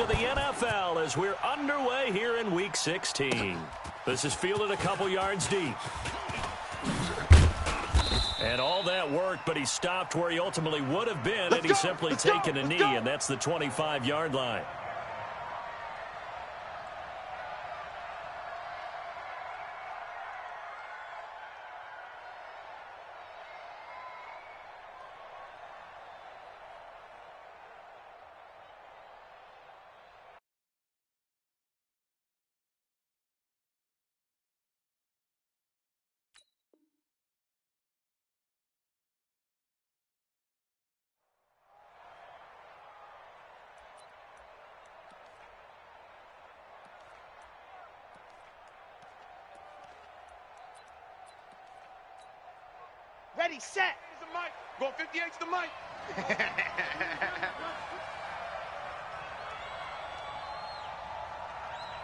to the NFL as we're underway here in Week 16. This is fielded a couple yards deep. And all that work, but he stopped where he ultimately would have been had he simply taken a knee, and that's the 25-yard line. Ready, set. The mic. Going 58's the mic.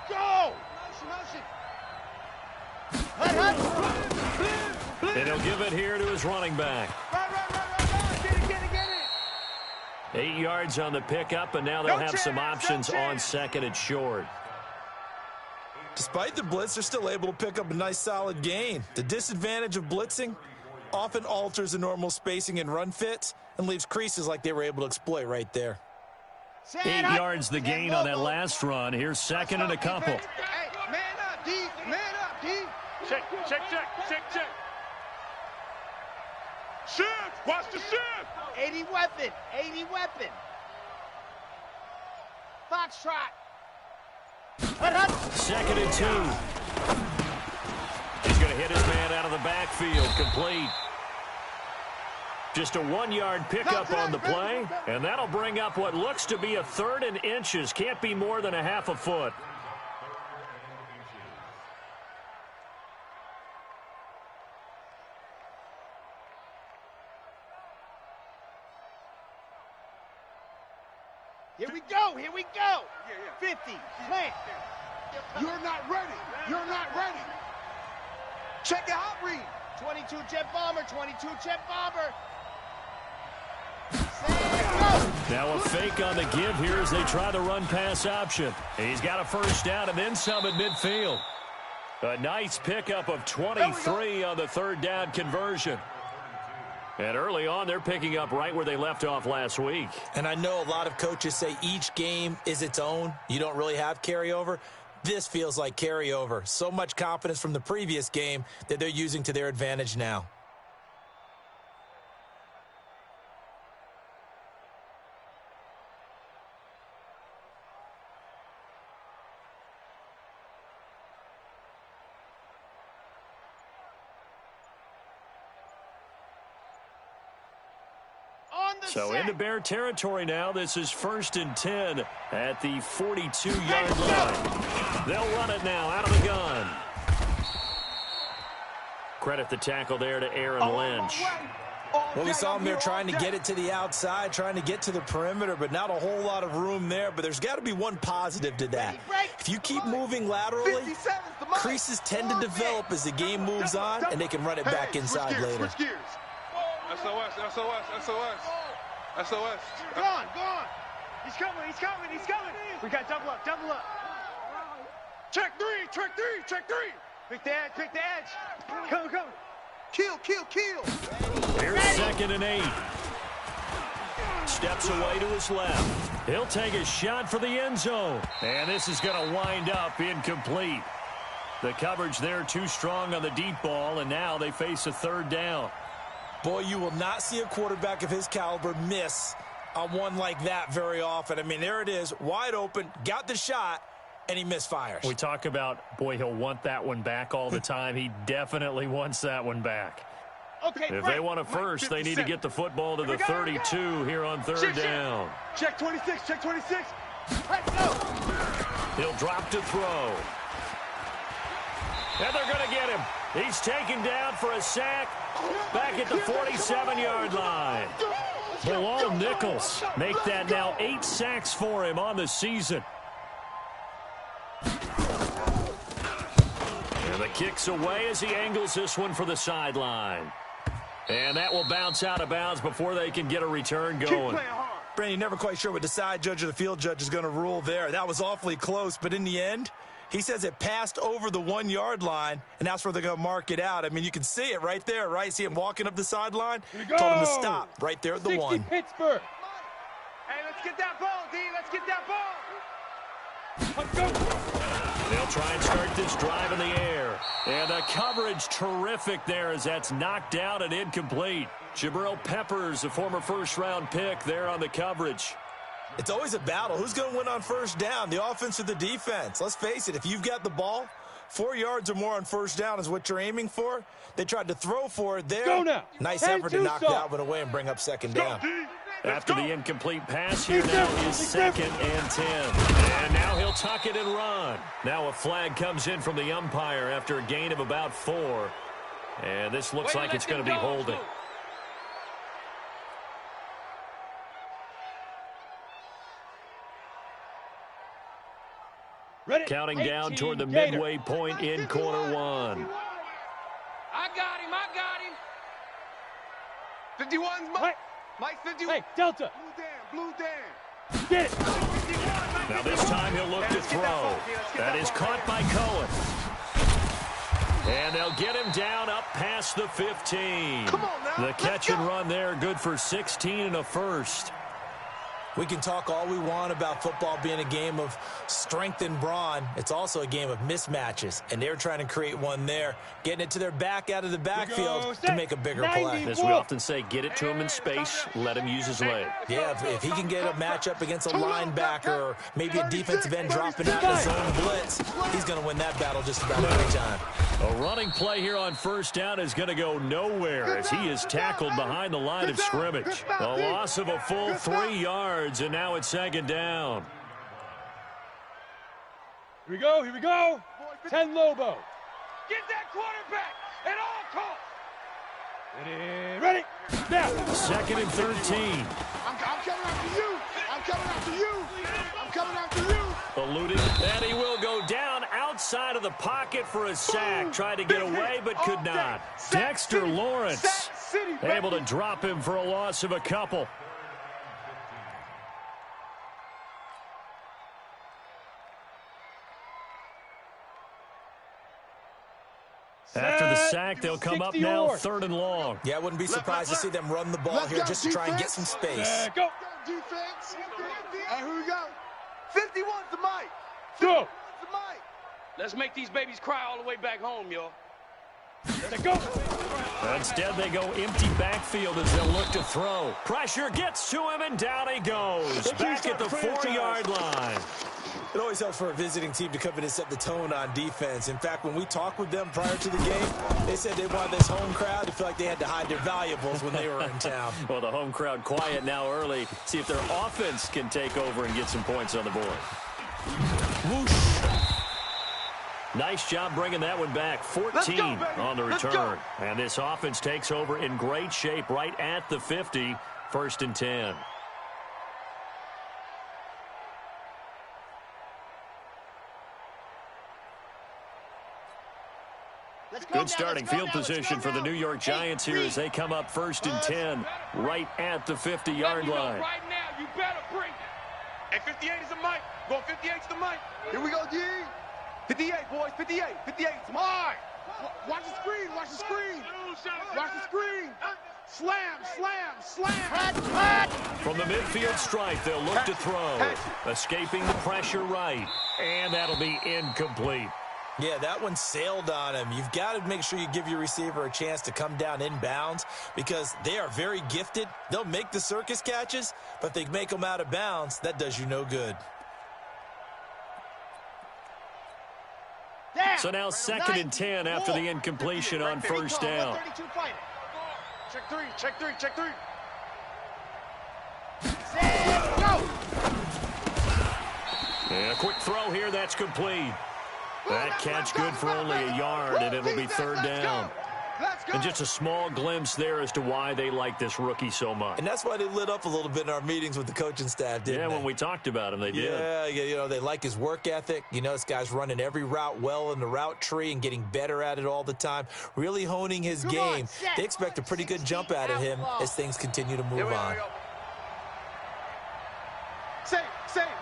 Go! And he'll give it here to his running back. Run. Get it. 8 yards on the pickup, and now they'll have some options on second and short. Despite the blitz, they're still able to pick up a nice solid gain. The disadvantage of blitzing often alters the normal spacing and run fits and leaves creases like they were able to exploit right there. 8 yards the gain on that last run. Here's second and a couple. Hey, man up, D. Man up, D. Check. Shift. Watch the shift. 80 weapon. Foxtrot. Second and 2. He's going to hit his man out of the backfield. Complete. Just a 1-yard pickup on the play, and that'll bring up what looks to be a 3rd and inches. Can't be more than a half a foot. Here we go. 50. Plant. You're not ready. Check your hot read. 22 jet bomber. Now a fake on the give here as they try the run-pass option. He's got a first down and then some at midfield. A nice pickup of 23 on the 3rd down conversion. And early on, they're picking up right where they left off last week. And I know a lot of coaches say each game is its own. You don't really have carryover. This feels like carryover. So much confidence from the previous game that they're using to their advantage now. So into Bear territory now. This is 1st and 10 at the 42-yard line. They'll run it now out of the gun. Credit the tackle there to Aaron Lynch. Well, we saw him there trying to get it to the outside, trying to get to the perimeter, but not a whole lot of room there. But there's got to be one positive to that. If you keep moving laterally, creases tend to develop as the game moves on, and they can run it back inside later. SOS. Gone. He's coming. We got double up. Check three. Pick the edge. Come. Kill. Here's 2nd and 8. Steps away to his left. He'll take a shot for the end zone. And this is going to wind up incomplete. The coverage there too strong on the deep ball, and now they face a 3rd down. Boy, you will not see a quarterback of his caliber miss on one like that very often. I mean, there it is, wide open, got the shot, and he misfires. We talk about, boy, he'll want that one back all the time. He definitely wants that one back. Okay, if they want a first, they need to get the football to the 32 here on 3rd down. Check 26. Let's go. He'll drop to throw. And they're going to get him. He's taken down for a sack back at the 47-yard line. Bilal Nichols make that now 8 sacks for him on the season. And the kick's away as he angles this one for the sideline. And that will bounce out of bounds before they can get a return going. Brandon, you're never quite sure what the side judge or the field judge is going to rule there. That was awfully close, but in the end, he says it passed over the 1 yard line, and that's where they're going to mark it out. I mean, you can see it right there, right? See him walking up the sideline? Told him to stop right there at the 1. Pittsburgh. Hey, let's get that ball, D. Let's get that ball. Let's go. They'll try and start this drive in the air. And the coverage terrific there as that's knocked down and incomplete. Jabril Peppers, a former first-round pick, there on the coverage. It's always a battle. Who's going to win on first down, the offense or the defense? Let's face it, if you've got the ball, 4 yards or more on first down is what you're aiming for. They tried to throw for it there. Go now. Nice effort to knock that one away and bring up second down. After the incomplete pass, here now is 2nd and 10. And now he'll tuck it and run. Now a flag comes in from the umpire after a gain of about 4. And this looks like it's going to be holding. Ready? Counting down toward the midway point in quarter 1. I got him. 51's Mike. Right. Mike 51. Hey, Delta. Blue Dan. Get it. Now this time he'll look to throw. That is caught by Cohen. And they'll get him down up past the 15. Come on now. The catch and run there, good for 16 and a first. We can talk all we want about football being a game of strength and brawn. It's also a game of mismatches, and they're trying to create one there, getting it to their back out of the backfield to make a bigger play. As we often say, get it to him in space, let him use his leg. Yeah, if he can get a matchup against a linebacker or maybe a defensive end dropping out in the zone blitz, he's going to win that battle just about every time. A running play here on first down is going to go nowhere as he is tackled behind the line of scrimmage. A loss of a full 3 yards, and now it's 2nd down. Here we go. 10 Lobo. Get that quarterback at all costs. Ready. Now. 2nd and 13. I'm coming after you. I'm coming after you. Eluding, and he will go down outside of the pocket for a sack. Tried to get away, but could not. Dexter Lawrence able to drop him for a loss of a couple. After the sack, they'll come up now 3rd and long. Yeah, I wouldn't be surprised to see them run the ball here just to try and get some space. Go. Defense. And here we go. 51's the mic. Go. The mic. Let's make these babies cry all the way back home, y'all. Let's go. Instead, they go empty backfield as they'll look to throw. Pressure gets to him, and down he goes. Back at the 4-yard line. It always helps for a visiting team to come in and set the tone on defense. In fact, when we talked with them prior to the game, they said they wanted this home crowd to feel like they had to hide their valuables when they were in town. Well, the home crowd quiet now early. See if their offense can take over and get some points on the board. Whoosh. Nice job bringing that one back. 14 on the return. And this offense takes over in great shape right at the 50. 1st and 10. Good starting field position for the New York Giants here as they come up 1st and 10 right at the 50-yard line. Right now, you better bring it. Hey, 58 is the mic. Go 58's the mic. Here we go, D. 58, boys. 58. 58. It's mine. Watch the screen. Watch the screen. Watch the screen. Slam. From the midfield stripe, they'll look to throw. Escaping the pressure right. And that'll be incomplete. Yeah, that one sailed on him. You've got to make sure you give your receiver a chance to come down inbounds because they are very gifted. They'll make the circus catches, but if they make them out of bounds, that does you no good. So now 2nd and 10 after the incompletion on first down. Check three. And a quick throw here, that's complete. That catch good for only a yard, and it'll be 3rd down. And just a small glimpse there as to why they like this rookie so much. And that's why they lit up a little bit in our meetings with the coaching staff, didn't they? Yeah, when we talked about him, they did. Yeah, you know, they like his work ethic. You know, this guy's running every route well in the route tree and getting better at it all the time, really honing his game. They expect a pretty good jump out of him as things continue to move on.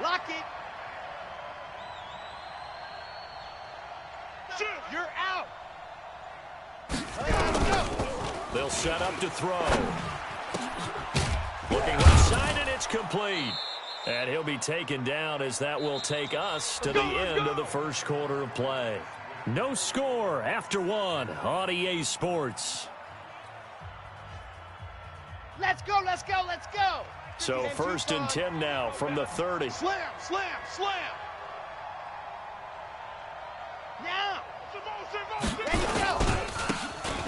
Block it. You're out. They'll set up to throw. Looking left side, and it's complete. And he'll be taken down as that will take us to the end of the first quarter of play. No score after one on EA Sports. Let's go, let's go, let's go. So 1st and 10 now from the 30. Slam, slam, slam. Now. Ready to go.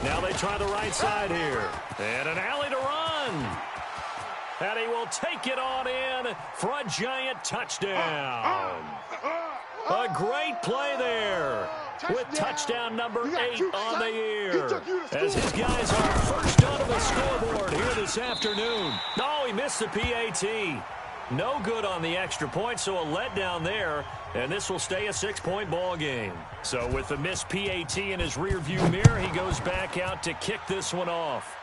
Now they try the right side here. And an alley to run. And he will take it on in for a giant touchdown. A great play there with touchdown number 8 on the year. As his guys are first onto the scoreboard here this afternoon. No, he missed the PAT. No good on the extra point, so a letdown there. And this will stay a 6-point ball game. So with the missed PAT in his rearview mirror, he goes back out to kick this one off.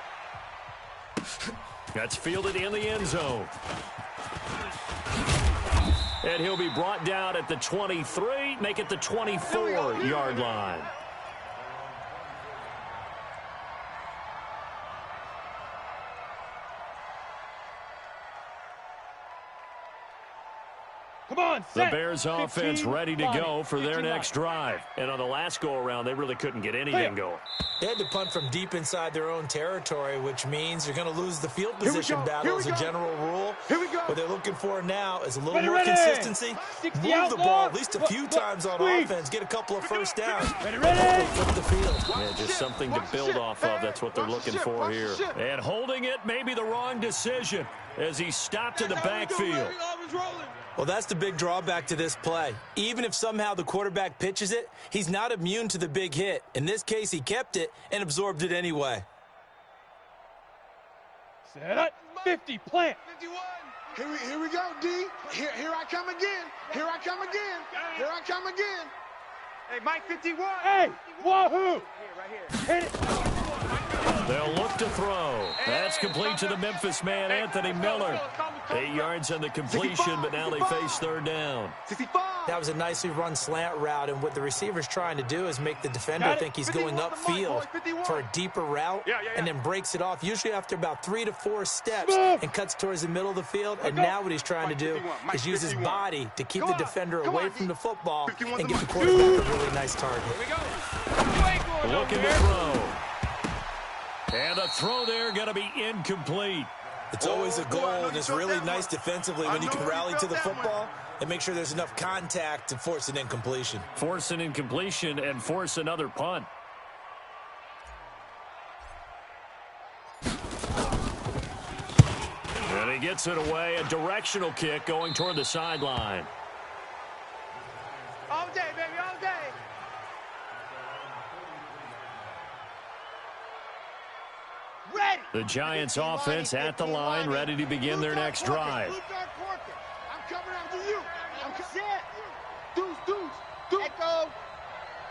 That's fielded in the end zone. And he'll be brought down at the 23, make it the 24-yard line. Come on, The Bears offense ready to go for their next drive. And on the last go-around, they really couldn't get anything going. They had to punt from deep inside their own territory, which means you're going to lose the field position battle as a general rule. Here we go. What they're looking for now is a little more consistency. Move the ball at least a few times on offense. Get a couple of first downs. Flip the field. Yeah, just something to build off of. That's what they're looking for here. And holding it may be the wrong decision as he stopped in the backfield. Well, that's the big drawback to this play. Even if somehow the quarterback pitches it, he's not immune to the big hit. In this case, he kept it and absorbed it anyway. Set up. 50, plant. 51. Here we go, D. Here I come again. Here I come again. Here I come again. Hey, Mike 51. Hey, wahoo. Right here. Hit it. They'll look to throw. That's complete to the Memphis man, Anthony Miller. 8 yards on the completion, but now they face third down. 65. That was a nicely run slant route, and what the receiver's trying to do is make the defender think he's going upfield for a deeper route, and then breaks it off, usually after about 3 to 4 steps, and cuts towards the middle of the field. And now what he's trying to do is use his body to keep the defender away from the football and give the quarterback a really nice target. Looking to throw. And a throw there going to be incomplete. It's always a goal, and it's really nice defensively when you can rally to the football and make sure there's enough contact to force an incompletion. Force an incompletion and force another punt. And he gets it away, a directional kick going toward the sideline. All day, baby, all day. Ready. The Giants offense at the line, ready to begin their next drive. I'm coming after you. I'm coming. Deuce. Echo.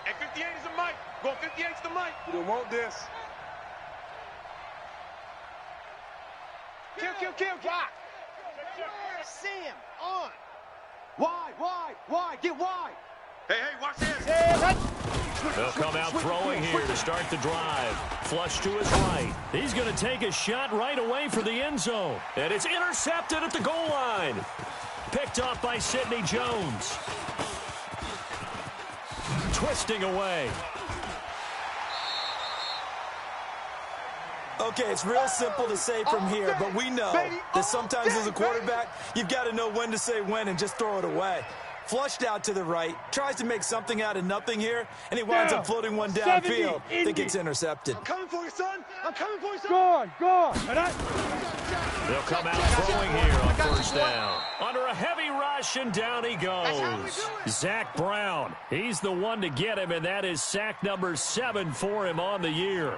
And 58 is the mic. Go 58's the mic. You don't want this. Kill. Rock. Sam, on. Why? Get wide. Hey, watch this. They'll come out throwing here to start the drive. Flush to his right. He's going to take a shot right away for the end zone. And it's intercepted at the goal line. Picked off by Sidney Jones. Twisting away. Okay, it's real simple to say from here, but we know that sometimes as a quarterback, you've got to know when to say when and just throw it away. Flushed out to the right, tries to make something out of nothing here, and he winds up floating one downfield that gets intercepted. I'm coming for you, son. Gone. They'll come out throwing here on first down. Under a heavy rush, and down he goes. Zach Brown, he's the one to get him, and that is sack number 7 for him on the year.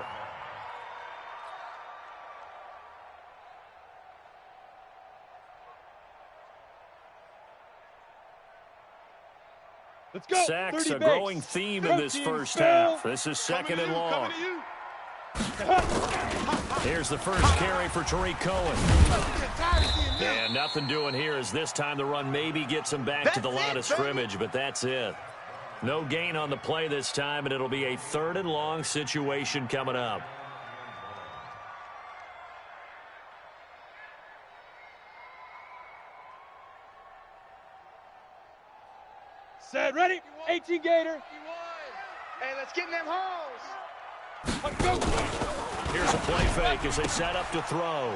Let's go. Sacks a growing theme in this first half. This is second and long. Here's the first carry for Tariq Cohen. And nothing doing here as this time the run maybe gets him back to the line of scrimmage, but that's it. No gain on the play this time, and it'll be a 3rd and long situation coming up. Set, ready? 18 Gator. Hey, let's get in them holes. Here's a play fake as they set up to throw.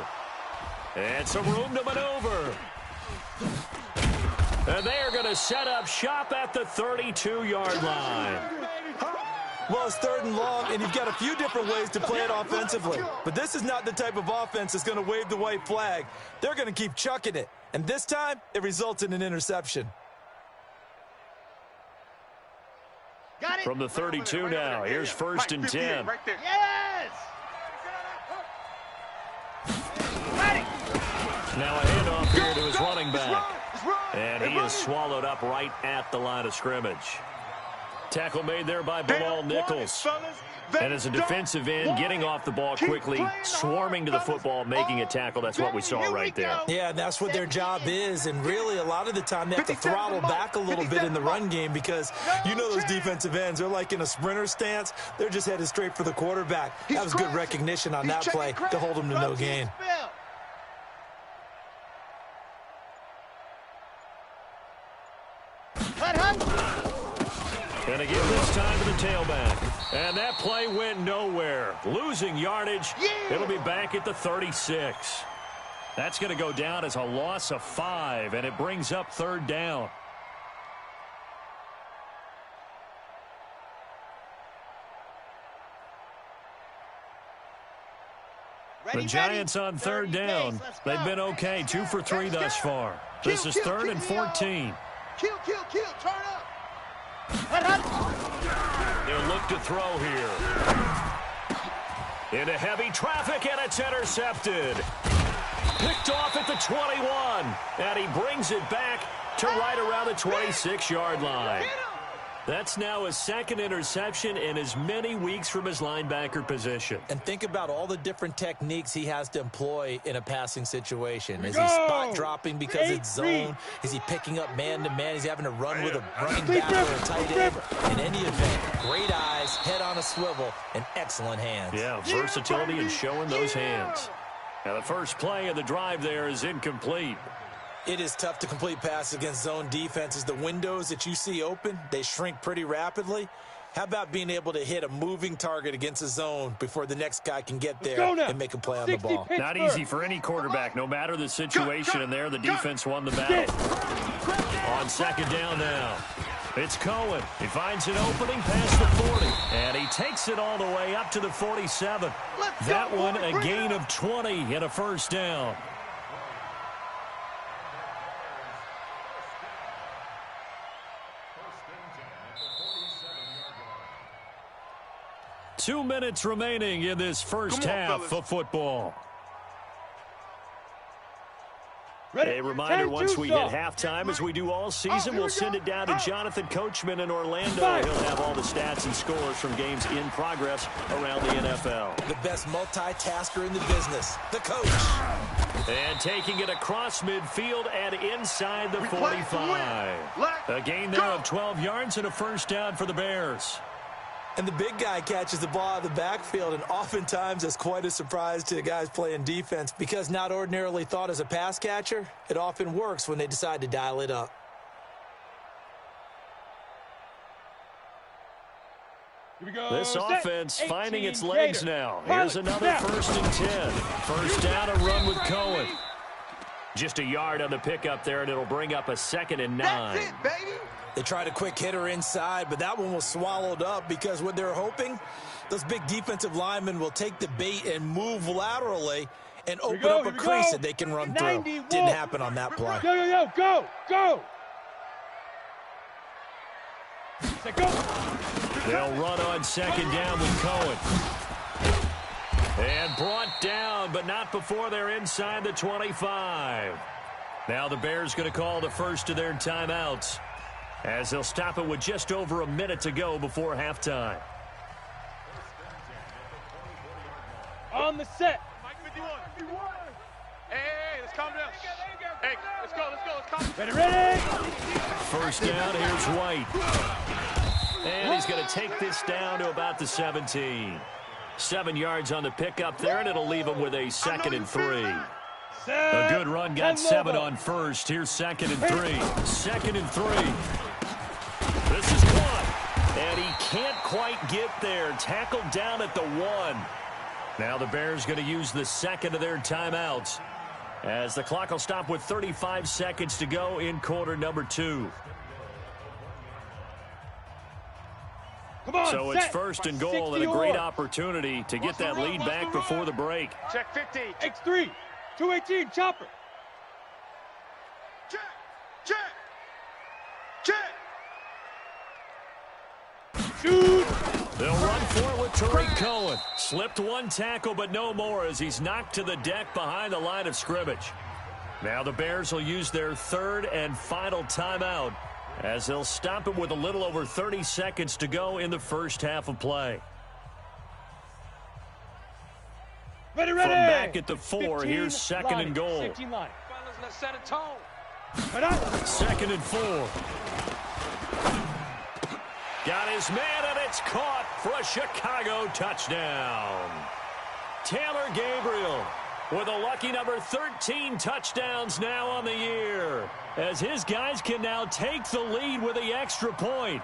And some room to maneuver. And they are going to set up shop at the 32-yard line. Well, it's 3rd and long, and you've got a few different ways to play it offensively. But this is not the type of offense that's going to wave the white flag. They're going to keep chucking it. And this time, it results in an interception. Got it. From the 32 now, here's 1st and 10. Right there. Yes! Ready. Now a handoff here to his running back. And he is swallowed up right at the line of scrimmage. Tackle made there by Bilal Nichols. And as a defensive end, getting off the ball quickly, swarming to the football, making a tackle. That's what we saw right there. Yeah, that's what their job is. And really, a lot of the time, they have to throttle back a little bit in the run game because you know those defensive ends. They're like in a sprinter stance. They're just headed straight for the quarterback. That was good recognition on that play to hold them to no gain. And again, this time to the tailback. And that play went nowhere. Losing yardage. It'll be back at the 36. That's going to go down as a loss of 5, and it brings up 3rd down. The Giants on 3rd down. They've been okay, 2 for 3 thus far. This is 3rd and 14. Kill, turn up. They'll look to throw here. Into heavy traffic, and it's intercepted. Picked off at the 21, and he brings it back to right around the 26-yard line. That's now his 2nd interception in as many weeks from his linebacker position. And think about all the different techniques he has to employ in a passing situation. Is he spot dropping because it's zone? Is he picking up man-to-man? Is he having to run with a running back or a tight end? In any event, great eyes, head on a swivel, and excellent hands. Yeah, versatility and showing those hands. Now the first play of the drive there is incomplete. It is tough to complete passes against zone defenses. The windows that you see open, they shrink pretty rapidly. How about being able to hit a moving target against a zone before the next guy can get there and make a play on the ball? Not easy for any quarterback, no matter the situation, and there the defense won the battle. On 2nd down now, it's Cohen. He finds an opening past the 40, and he takes it all the way up to the 47. That one a gain of 20 and a 1st down. Two minutes remaining in this first half of football. A reminder, once we hit halftime, as we do all season, we'll send it down to Jonathan Coachman in Orlando. He'll have all the stats and scores from games in progress around the NFL. The best multitasker in the business, the coach. And taking it across midfield and inside the 45. A gain there of 12 yards and a 1st down for the Bears. And the big guy catches the ball out of the backfield, and oftentimes that's quite a surprise to the guys playing defense because not ordinarily thought as a pass catcher, it often works when they decide to dial it up. Here we go. This offense finding its legs now. Here's another 1st and 10. 1st down, a run with Cohen. Just a yard on the pickup there, and it'll bring up a 2nd and 9. That's it, baby. They tried a quick hitter inside, but that one was swallowed up because what they're hoping, those big defensive linemen will take the bait and move laterally and open up a crease that they can run through. Didn't happen on that play. Go. They'll run on 2nd down with Cohen. And brought down, but not before they're inside the 25. Now the Bears going to call the first of their timeouts, as they'll stop it with just over a minute to go before halftime. On the set. Hey, let's calm down. Hey, let's go. Let's calm down. Ready? First down, here's White. And he's going to take this down to about the 17. 7 yards on the pickup there, and it'll leave him with a 2nd and 3. A good run, got 7 on first. Here's 2nd and 3. 2nd and 3. This is caught, and he can't quite get there. Tackled down at the 1. Now the Bears going to use the 2nd of their timeouts, as the clock will stop with 35 seconds to go in quarter number 2. So it's 1st and goal, and a great opportunity to get that lead back before the break. Check 50. X3. 218. Chopper. Check. Shoot. They'll run for it with Tariq Cohen. Slipped one tackle, but no more, as he's knocked to the deck behind the line of scrimmage. Now the Bears will use their 3rd and final timeout, as they'll stop it with a little over 30 seconds to go in the first half of play. Ready. From back at the 4, here's 2nd and goal. 16 line. Let's set a tone. 2nd and 4. Got his man, and it's caught for a Chicago touchdown. Taylor Gabriel with a lucky number 13 touchdowns now on the year, as his guys can now take the lead with the extra point.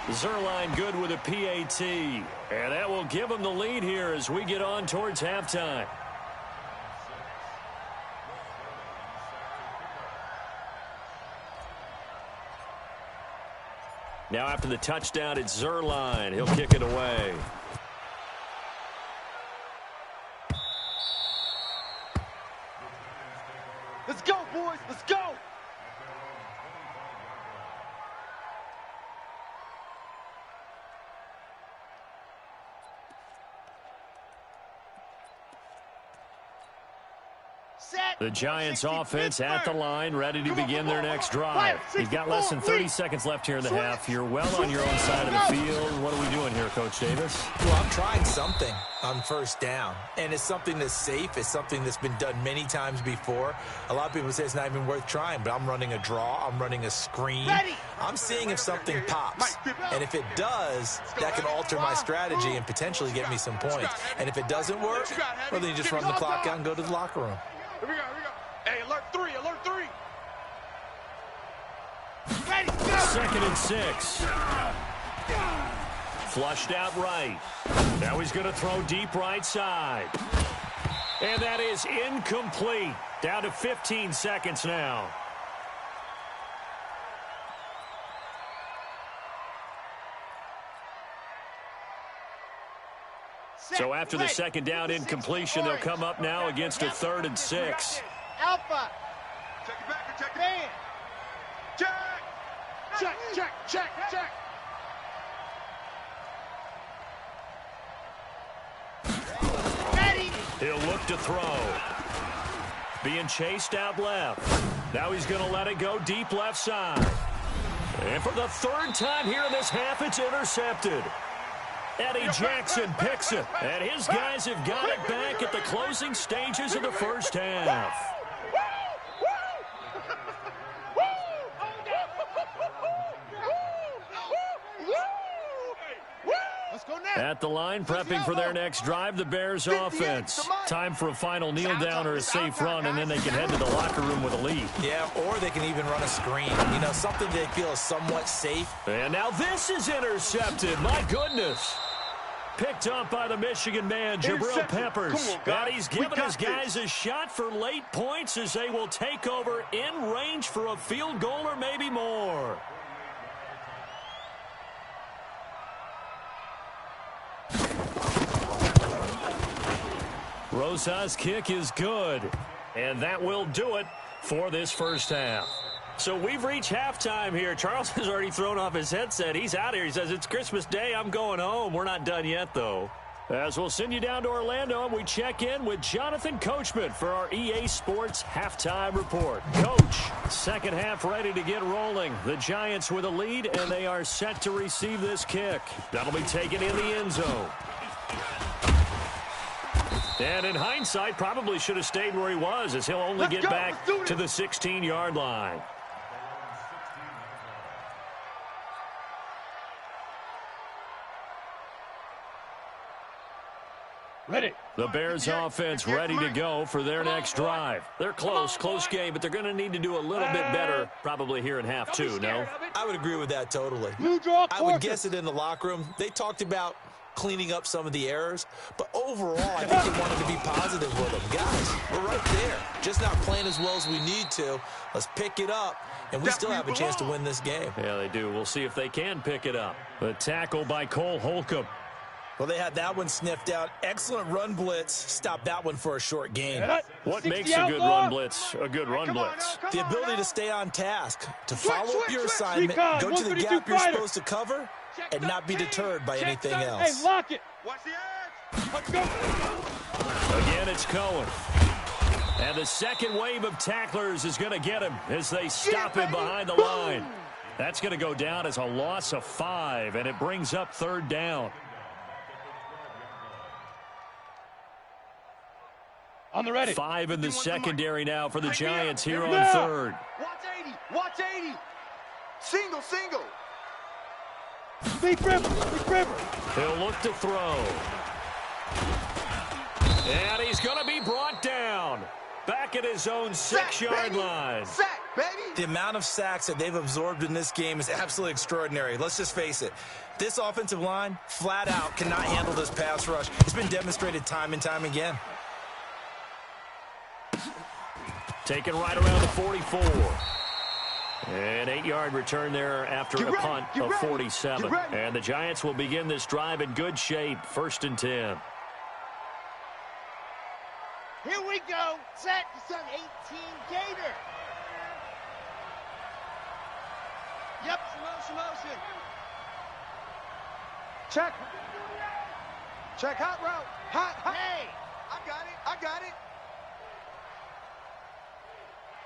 Zerline good with a PAT, and that will give him the lead here as we get on towards halftime. Now after the touchdown, it's Zerline. He'll kick it away. Let's go, boys. Let's go. The Giants offense at the line, ready to begin their next drive. You've got less than 30 seconds left here in the half. You're well on your own side of the field. What are we doing here, Coach Davis? Well, I'm trying something on first down, and it's something that's safe. It's something that's been done many times before. A lot of people say it's not even worth trying, but I'm running a draw. I'm running a screen. I'm seeing if something pops, and if it does, that can alter my strategy and potentially get me some points. And if it doesn't work, well, then you just run the clock out and go to the locker room. Here we go. Hey, alert 3. 2nd and 6. Flushed out right. Now he's going to throw deep right side. And that is incomplete. Down to 15 seconds now. So after the 2nd down incompletion, they'll come up now against a 3rd and 6. Alpha. Check it back. Check it. Man. Check. Ready. He'll look to throw. Being chased out left. Now he's going to let it go deep left side. And for the 3rd time here in this half, it's intercepted. Eddie Jackson picks it, and his guys have got it back at the closing stages of the first half. At the line, prepping for their next drive, the Bears offense. Time for a final kneel down or a safe run, and then they can head to the locker room with a lead. Yeah, or they can even run a screen. You know, something they feel is somewhat safe. And now this is intercepted. My goodness. Picked up by the Michigan man, Jabril Peppers. And he's given his guys a shot for late points as they will take over in range for a field goal or maybe more. Rosa's kick is good, and that will do it for this first half. So we've reached halftime here. Charles has already thrown off his headset. He's out here. He says, it's Christmas Day. I'm going home. We're not done yet, though. As we'll send you down to Orlando, and we check in with Jonathan Coachman for our EA Sports Halftime Report. Coach, second half ready to get rolling. The Giants with a lead, and they are set to receive this kick. That'll be taken in the end zone. And in hindsight, probably should have stayed where he was, as he'll only get back to the 16-yard line. Ready. The Bears offense ready to go for their next drive. They're close game, but they're going to need to do a little bit better probably here in half two, no? I would agree with that totally. I would guess it in the locker room. They talked about cleaning up some of the errors, but overall, I think they wanted to be positive with them. Guys, we're right there. Just not playing as well as we need to. Let's pick it up, and we still have a chance to win this game. Yeah, they do. We'll see if they can pick it up. The tackle by Cole Holcomb. Well, they had that one sniffed out. Excellent run blitz. Stop that one for a short gain. What makes a good run blitz a good run blitz? The ability to stay on task, to follow up your assignment, go to the gap you're supposed to cover, and not be deterred by anything else. Hey, lock it. Watch the edge. Let's go. Again, it's Cohen. And the second wave of tacklers is going to get him as they stop him behind the line. That's going to go down as a loss of 5, and it brings up third down. On the ready. 5 in the secondary now for the Giants here on third. Watch 80. Watch 80. Single. Deep river. He'll look to throw. And he's going to be brought down. Back at his own 6-yard line. Sack, baby. The amount of sacks that they've absorbed in this game is absolutely extraordinary. Let's just face it. This offensive line, flat out, cannot handle this pass rush. It's been demonstrated time and time again. Taken right around the 44. An 8-yard return there after a punt of 47. And the Giants will begin this drive in good shape. 1st and 10. Here we go. Set. It's on 18 Gator. Yep. Motion. Check. Hot route. Hot. Hey. I got it.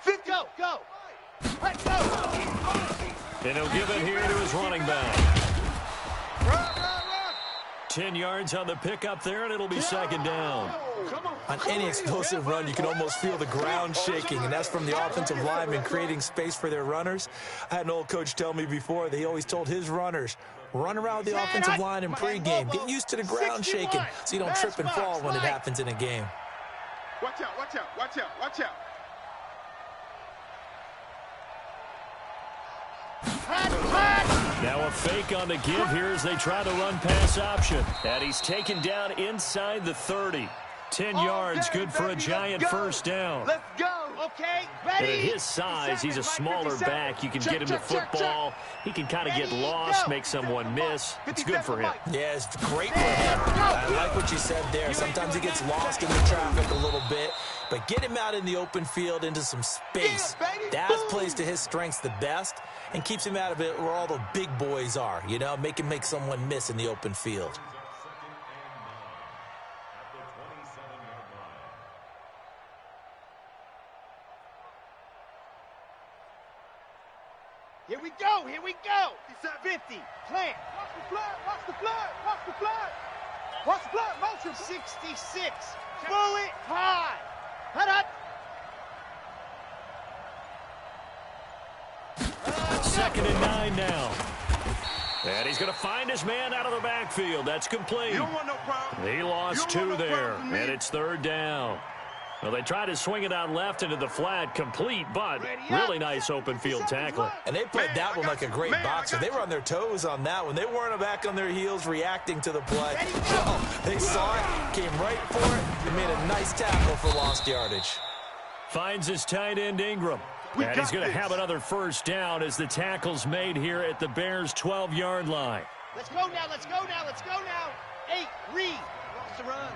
50. Go. Let's go. And he'll give it here to his running back. Run. 10 yards on the pickup there, and it'll be second down. On any explosive run, you can almost feel the ground shaking, and that's from the offensive linemen creating space for their runners. I had an old coach tell me before that he always told his runners, run around the offensive line in pregame. Get used to the ground shaking so you don't trip and fall when it happens in a game. Watch out. Now a fake on the give here as they try to run pass option. And he's taken down inside the 30. 10 yards, good for a Giant first down. Let's go. Okay, And ready. at his size, he's a smaller back. You can get him the football. He can kind of get lost, make someone miss. It's good for him. Yeah, it's great for him. I like what you said there. Sometimes he gets lost in the traffic a little bit, but get him out in the open field into some space. That plays to his strengths the best and keeps him out of it where all the big boys are, you know, make him make someone miss in the open field. Here we go. It's at 50. Plant. Watch the flood. Motion. 66. Bullet high. Hut. 2nd and 9 now. And he's going to find his man out of the backfield. That's complete. You don't want no problem. He lost 2 there, and it's third down. Well, they tried to swing it out left into the flat, complete, but really nice open field tackling. And they played that one like a great boxer. They were on their toes on that one. They weren't back on their heels reacting to the play. No, they saw it, came right for it, and made a nice tackle for lost yardage. Finds his tight end Ingram. And he's going to have another first down as the tackle's made here at the Bears' 12-yard line. Let's go now. 8, read. Wants to run.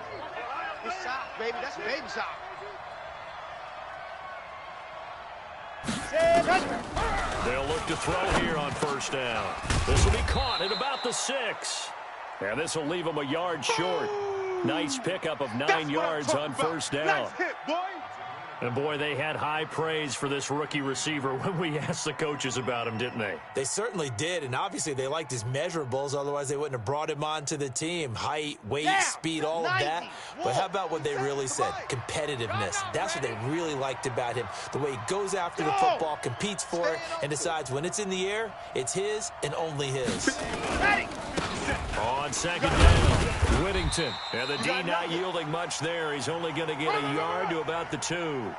It's soft, baby. That's baby soft. They'll look to throw here on first down. This will be caught at about the 6. And this will leave him a yard short. Nice pickup of 9 yards on first down. Nice hit, boy. And, boy, they had high praise for this rookie receiver when we asked the coaches about him, didn't they? They certainly did, and obviously they liked his measurables. Otherwise, they wouldn't have brought him onto the team. Height, weight, speed, all of that. But how about what they really said? Competitiveness. That's what they really liked about him. The way he goes after the football, competes for it, and decides when it's in the air, it's his and only his. On second down, Whittington. And the D not yielding much there. He's only going to get a yard to about the 2.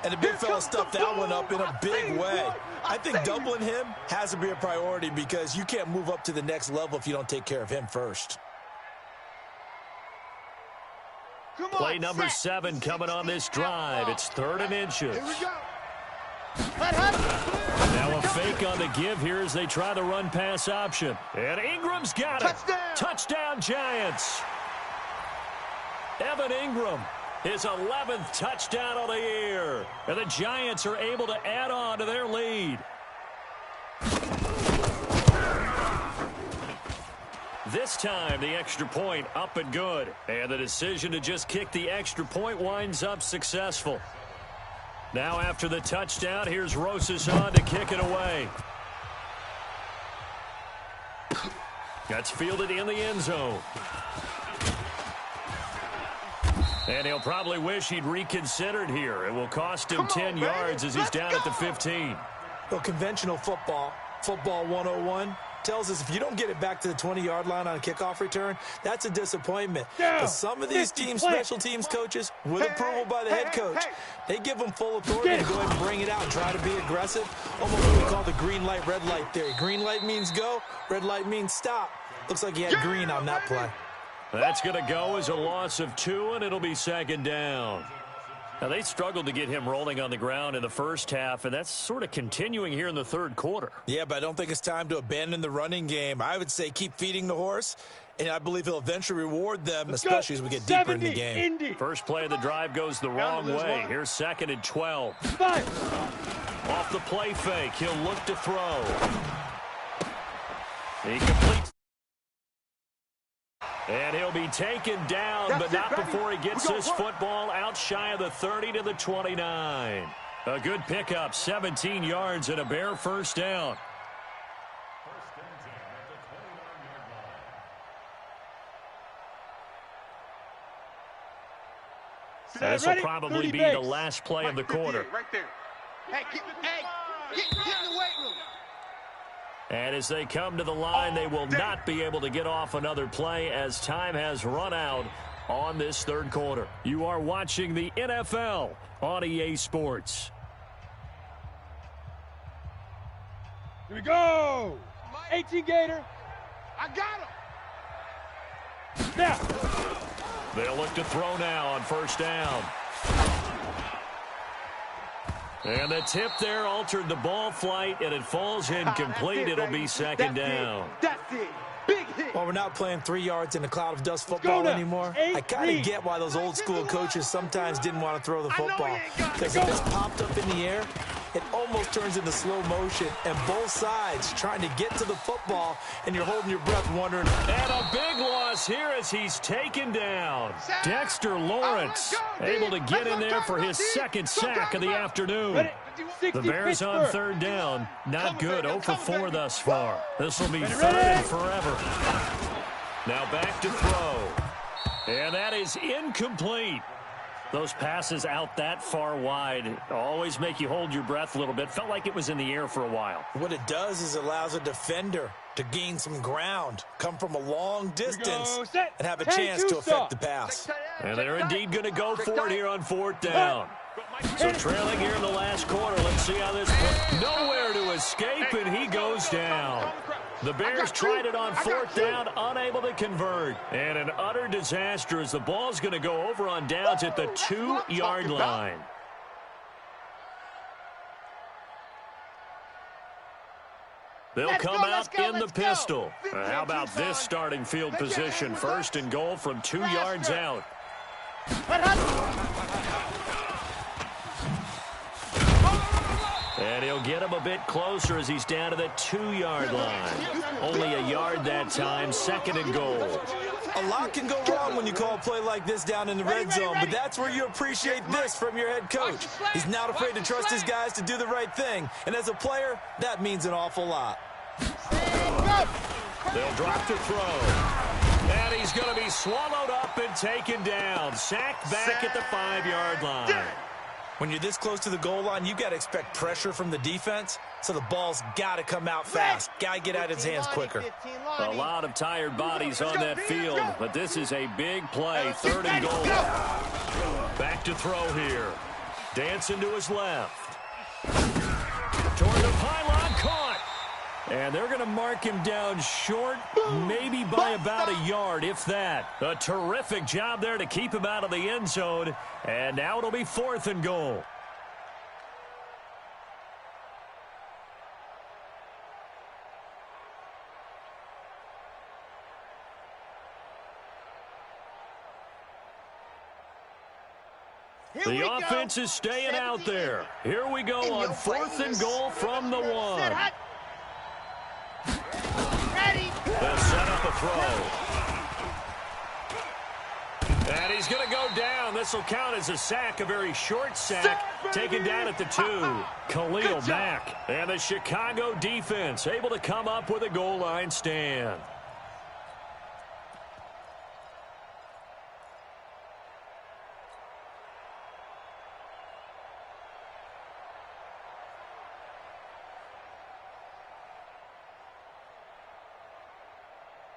And the big fella stuffed that one up in a big way. I think doubling him has to be a priority because you can't move up to the next level if you don't take care of him first. Play number 7 coming on this drive. It's 3rd and inches. Here we go. Now a fake on the give here as they try the run-pass option. And Ingram's got it. Touchdown. Touchdown, Giants. Evan Ingram, his 11th touchdown of the year. And the Giants are able to add on to their lead. This time, the extra point up and good. And the decision to just kick the extra point winds up successful. Now after the touchdown, here's Rosas on to kick it away. That's fielded in the end zone. And he'll probably wish he'd reconsidered here. It will cost him 10 yards as he's down at the 15. Well, conventional football 101, tells us if you don't get it back to the 20-yard line on a kickoff return, that's a disappointment. But some of these teams, special teams coaches, with approval by the head coach, they give them full authority to go ahead and bring it out and try to be aggressive. Almost what we call the green light, red light theory. Green light means go, red light means stop. Looks like he had green on that play. That's going to go as a loss of 2, and it'll be second down. Now, they struggled to get him rolling on the ground in the first half, and that's sort of continuing here in the third quarter. Yeah, but I don't think it's time to abandon the running game. I would say keep feeding the horse, and I believe he'll eventually reward them, especially as we get deeper in the game. First play of the drive goes the wrong way. Here's 2nd and 12. Off the play fake, he'll look to throw. He completes. And he'll be taken down, but not before he gets this football out shy of the 30 to the 29. A good pickup, 17 yards and a bare first down. This will probably be the last play of the quarter. Right there. Hey, get in the weight room. And as they come to the line, they will not be able to get off another play as time has run out on this third quarter. You are watching the NFL on EA Sports. Here we go. 18 Gator. I got him. Now. They'll look to throw now on first down. And the tip there altered the ball flight, and it falls incomplete. It'll be second down. That's it. Big hit. Well, we're not playing 3 yards in a cloud of dust football anymore. I kind of get why those old school coaches sometimes didn't want to throw the football. Because if it's popped up in the air, it almost turns into slow motion, and both sides trying to get to the football, and you're holding your breath wondering. And a big loss here as he's taken down. Dexter Lawrence able to get in there for his second sack of the afternoon. The Bears on third down. Not good. 0 for 4 thus far. This will be third and forever. Now back to throw. And that is incomplete. Those passes out that far wide always make you hold your breath a little bit. Felt like it was in the air for a while. What it does is it allows a defender to gain some ground, come from a long distance, and have a chance to affect the pass. And they're indeed going to go for it here on fourth down. So trailing here in the last quarter. Let's see how this goes. Nowhere to escape, and he goes down. The Bears tried it on fourth down, unable to convert. And an utter disaster as the ball's going to go over on downs at the 2-yard line. They'll come out in the pistol. How about this starting field position? First and goal from 2 yards out. And he'll get him a bit closer as he's down to the 2-yard line. Only a yard that time, second and goal. A lot can go wrong when you call a play like this down in the red zone, but that's where you appreciate this from your head coach. He's not afraid to trust his guys to do the right thing, and as a player, that means an awful lot. They'll drop to throw. And he's going to be swallowed up and taken down. Sacked back at the 5-yard line. When you're this close to the goal line, you got to expect pressure from the defense, so the ball's got to come out fast. Got to get out of his hands quicker. A lot of tired bodies on that field, but this is a big play. 3rd and goal. Back to throw here. Dancing to his left. Toward the pylon, caught. And they're going to mark him down short, maybe by about a yard, if that. A terrific job there to keep him out of the end zone. And now it'll be 4th and goal. The offense is staying out there. Here we go on 4th and goal from the 1. They'll set up a throw. And he's going to go down. This will count as a sack, a very short sack, taken down at the 2. Khalil Mack. And the Chicago defense able to come up with a goal line stand.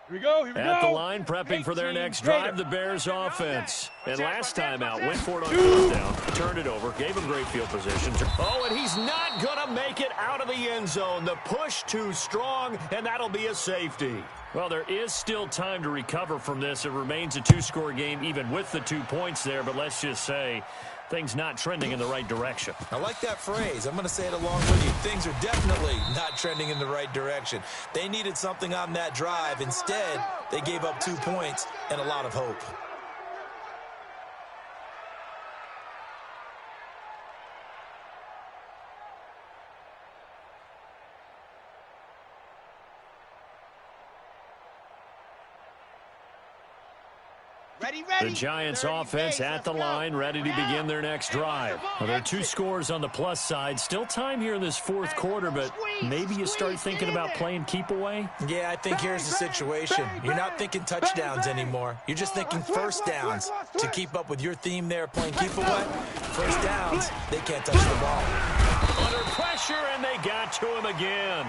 Here we go, here we At go. the line, prepping for their next drive, the Bears offense. And last time out, went for it on 4th down, turned it over, gave him great field position. Oh, and he's not going to make it out of the end zone. The push too strong, and that'll be a safety. Well, there is still time to recover from this. It remains a 2-score game, even with the 2 points there. But let's just say things not trending in the right direction. I like that phrase. I'm going to say it along with you. Things are definitely not trending in the right direction. They needed something on that drive. Instead, they gave up 2 points and a lot of hope. The Giants offense at the line, ready to begin their next drive. Well, there are 2 scores on the plus side. Still time here in this 4th quarter, but maybe you start thinking about playing keep away? Yeah, I think here's the situation. You're not thinking touchdowns anymore. You're just thinking first downs. To keep up with your theme there, playing keep away, first downs, they can't touch the ball. Under pressure, and they got to him again.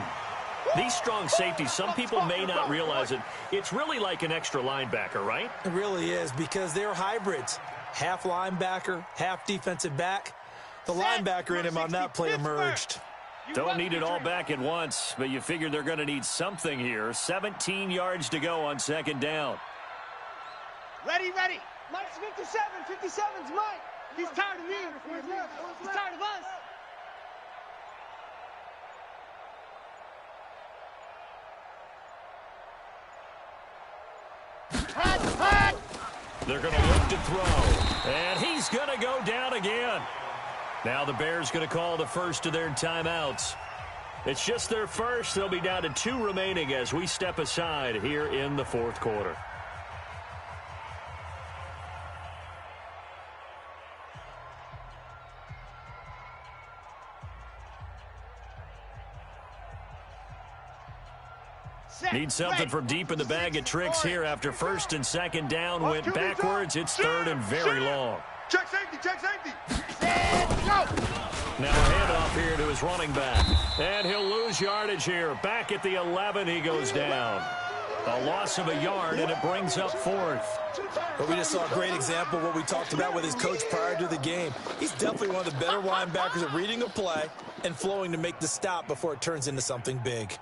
These strong safeties, some people may not realize it. It's really like an extra linebacker, right? It really is, because they're hybrids. Half linebacker, half defensive back. The linebacker in him on that play emerged. Don't need it all back at once, but you figure they're going to need something here. 17 yards to go on 2nd down. Ready. Mike's 57. 57's Mike. He's tired of me. He's tired of us. They're going to look to throw. And he's going to go down again. Now the Bears going to call the first of their timeouts. It's just their first. They'll be down to 2 remaining as we step aside here in the 4th quarter. Need something from deep in the bag of tricks here after 1st and 2nd down went backwards. It's 3rd and very long. Check safety, check safety. Now a handoff here to his running back. And he'll lose yardage here. Back at the 11, he goes down. A loss of a yard, and it brings up 4th. But we just saw a great example of what we talked about with his coach prior to the game. He's definitely one of the better linebackers at reading a play and flowing to make the stop before it turns into something big.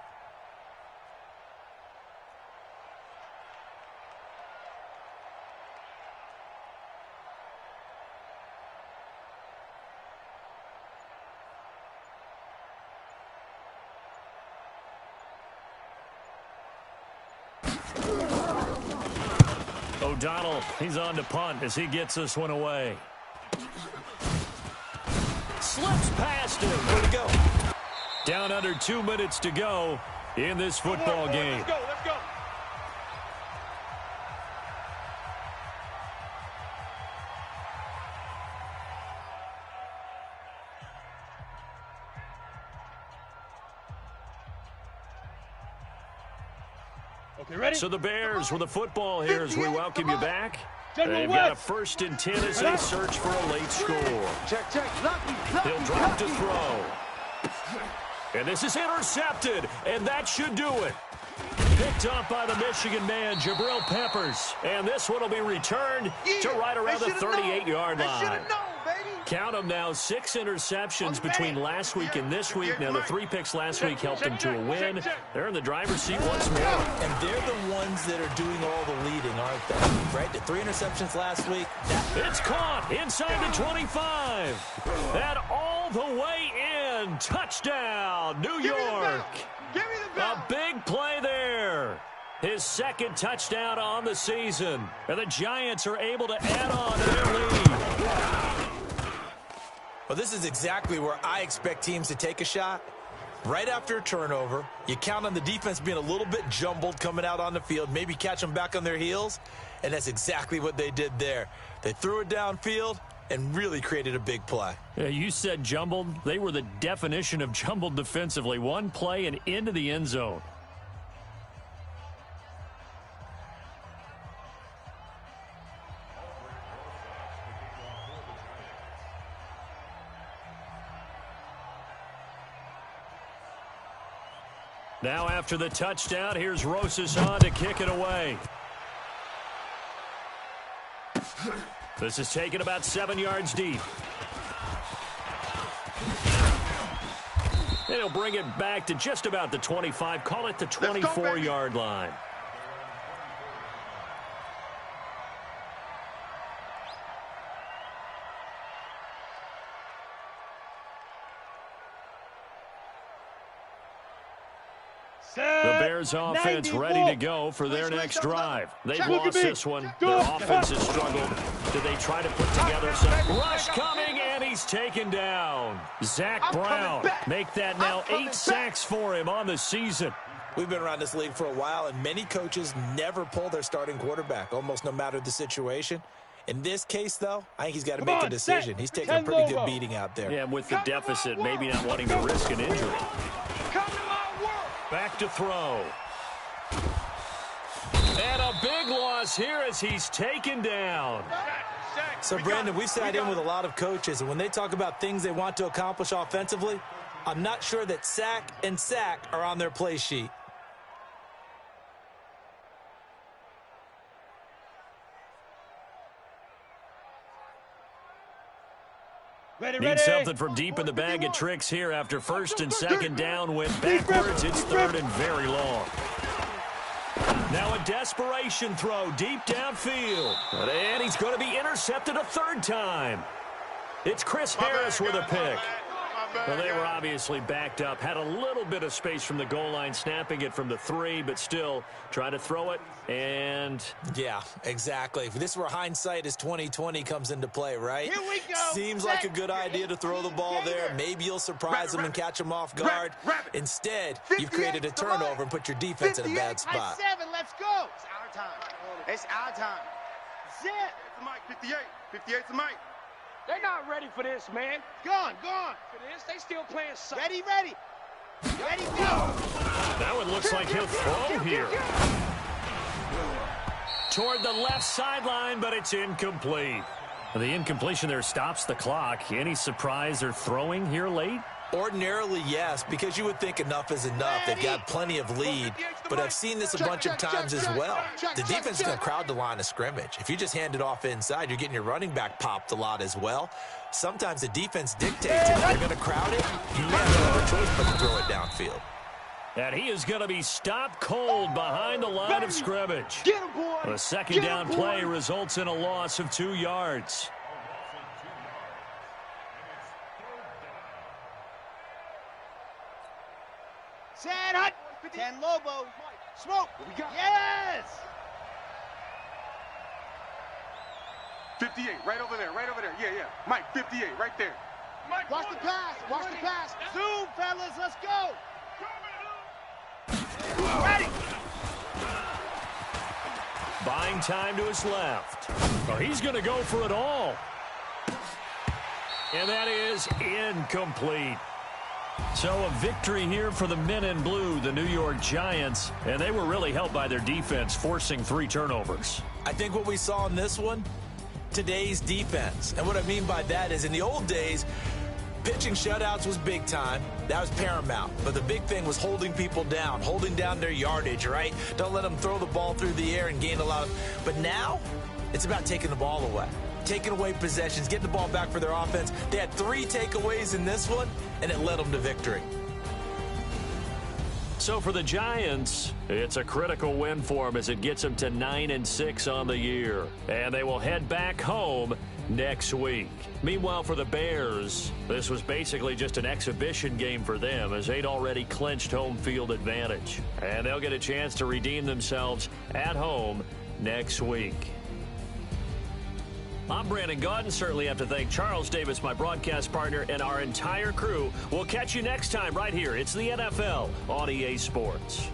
O'Donnell, he's on to punt as he gets this one away. Slips past him. Where'd he go? Down under 2 minutes to go in this football game. Let's go. Okay, ready? So the Bears with the football here as we welcome you back. General They've got a West. 1st and 10 as they search for a late score. Check. He'll drop to throw. And this is intercepted, and that should do it. Picked up by the Michigan man, Jabril Peppers. And this one will be returned to right around the 38-yard line. Count them now, 6 interceptions between last week and this week. Now, the 3 picks last week helped them to a win. They're in the driver's seat once more. And they're the ones that are doing all the leading, aren't they? Right? The 3 interceptions last week. It's caught inside the 25. And all the way in. Touchdown, New York. A big play there. His 2nd touchdown on the season. And the Giants are able to add on to their lead. Well, this is exactly where I expect teams to take a shot. Right after a turnover, you count on the defense being a little bit jumbled coming out on the field, maybe catch them back on their heels, and that's exactly what they did there. They threw it downfield and really created a big play. Yeah, you said jumbled. They were the definition of jumbled defensively. One play and into the end zone. Now after the touchdown, here's Rosas on to kick it away. This is taken about 7 yards deep. And he'll bring it back to just about the 25. Call it the 24-yard line. The Bears offense ready to go for their next drive. They've lost this one. Their offense has struggled. Did they try to put together some rush coming, and he's taken down. Zach Brown, make that now 8 sacks for him on the season. We've been around this league for a while, and many coaches never pull their starting quarterback, almost no matter the situation. In this case, though, I think he's got to make a decision. He's taking a pretty good beating out there. Yeah, with the deficit, maybe not wanting to risk an injury. Back to throw. And a big loss here as he's taken down. So, Brandon, we've sat in with a lot of coaches, and when they talk about things they want to accomplish offensively, I'm not sure that sack and sack are on their play sheet. Need something from deep in the bag of tricks here after 1st and 2nd down. Went backwards. It's 3rd and very long. Now a desperation throw deep downfield. And he's going to be intercepted a 3rd time. It's Chris Harris with a pick. Well, they were obviously backed up. Had a little bit of space from the goal line, snapping it from the 3, but still try to throw it. And yeah, exactly. This is where hindsight is 20/20 comes into play, right? Here we go. Seems like a good idea to throw the ball there. Maybe you'll surprise them and catch them off guard. Instead, you've created a turnover and put your defense in a bad spot. 7, let's go. It's our time. It's our time. Zip. 58. 58's the mic. They're not ready for this, man. Gone. For this, they still playing something. Ready, go. that one looks like he'll throw here. Toward the left sideline, but it's incomplete. The incompletion there stops the clock. Any surprise or throwing here late? Ordinarily, yes, because you would think enough is enough. They've got plenty of lead, but I've seen this a bunch of times as well. The defense is going to crowd the line of scrimmage. If you just hand it off inside, you're getting your running back popped a lot as well. Sometimes the defense dictates it. If they're going to crowd it, you may have no other choice but to throw it downfield. And he is going to be stopped cold behind the line of scrimmage. Get him, boy. The 2nd down play results in a loss of 2 yards. Sad hut. 10 Lobo. Smoke. Yes. 58, right over there. Yeah. Mike, 58, right there. Watch the pass. Zoom, fellas. Let's go. Ready. Buying time to his left. Oh, he's going to go for it all. And that is incomplete. So a victory here for the men in blue, the New York Giants, and they were really helped by their defense, forcing 3 turnovers. I think what we saw in this one, today's defense. And what I mean by that is in the old days, pitching shutouts was big time. That was paramount. But the big thing was holding people down, holding down their yardage, right? Don't let them throw the ball through the air and gain a lot of... But now, it's about taking the ball away. Taking away possessions, getting the ball back for their offense. They had 3 takeaways in this one, and it led them to victory. So for the Giants, it's a critical win for them as it gets them to 9-6 on the year. And they will head back home next week. Meanwhile, for the Bears, this was basically just an exhibition game for them as they'd already clinched home field advantage. And they'll get a chance to redeem themselves at home next week. I'm Brandon Gaudin. Certainly have to thank Charles Davis, my broadcast partner, and our entire crew. We'll catch you next time right here. It's the NFL on EA Sports.